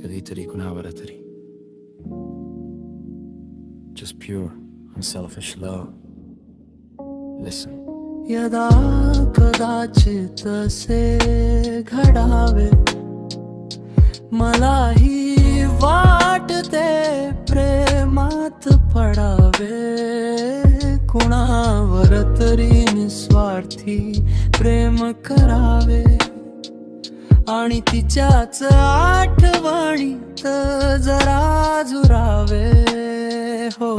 कधीतरी कुणावर तरी. Just pure, unselfish love. Listen. यदा कदाचित असे घडावे, मलाही वाटते प्रेमात पडावे. कुणावर तरी निस्वार्थी प्रेम करावे आणि तिच्याच आठवणीत जरा जुरावे. हो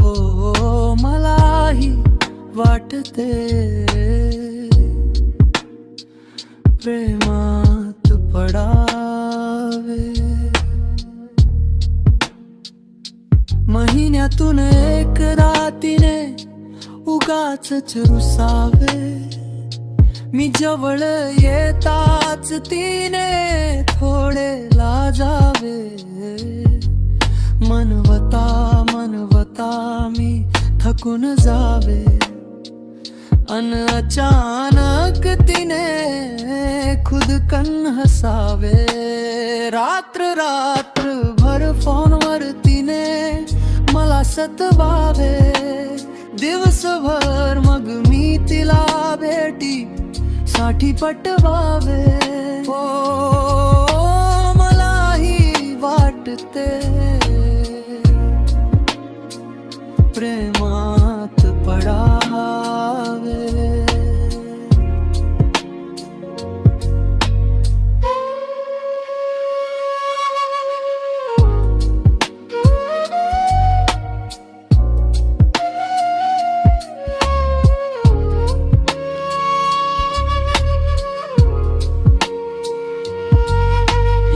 मलाही वाटते प्रेमात पडावे. महिन्यातून एकदा तिने उगाच रुसावे. मी जवळ येताच तिने थोडे लाजावे. मनवता मनवता मी थकून जावे. अचानक तिने खुदकन हसावे. रात्र रात्र भर फोनवर तिने मला सतवावे. दिवसभर मग मी तिला भेटी साठी पटवावे. हो मलाही वाटते प्रेमात पडावे.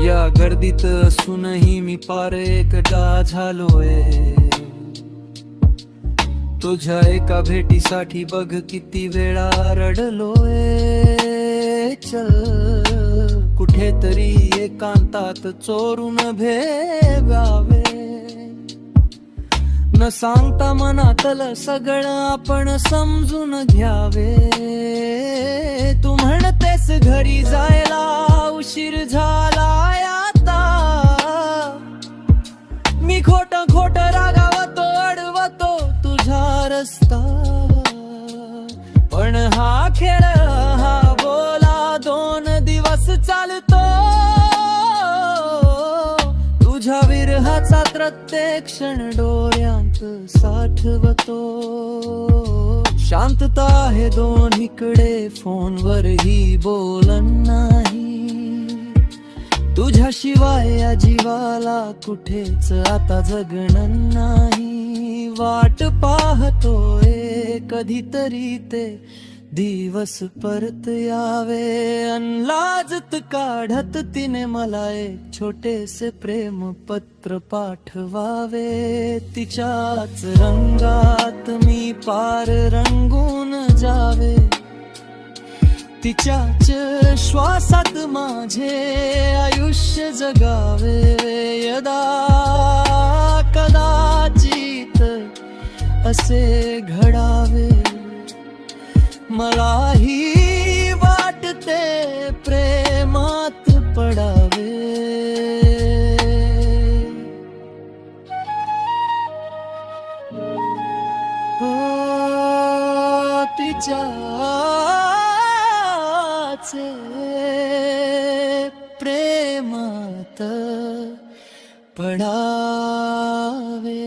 या गर्दीत असूनही मी पार एकदा झालोय. तुझ्या एका भेटीसाठी बघ किती वेळा रडलोय. चल कुठेतरी एकांतात चोरून भेटावे. न सांगता मनातलं सगळं आपण समजून घ्यावे. तू म्हणतेस घरी जायला उशीर झालाय आता. मी खोट खोट रागावतो अडवतो तुझा रस्ता. पण हा खेळ हा बोला 2 दिवस चालतो. तुझ्या विरहाचा प्रत्येक क्षण डोळ्यांत साठवतो. शांतता आहे दोन्हीकडे, फोनवरही बोलन नाही. तुझ्याशिवाय या जीवाला कुठेच आता जगणं नाही. वाट पाहतोय कधीतरी ते दिवस परत यावे. अनलाजत काढत तिने मला एक छोटेसे प्रेम पत्र पाठवावे. तिच्याच रंगात मी पार रंगून जावे. तिच्याच श्वासात माझे आयुष्य जगावे. यदा कदाचित असे घडावे, मलाही वाटते प्रेमात पडावे. हो तिच्याच प्रेमात पडावे.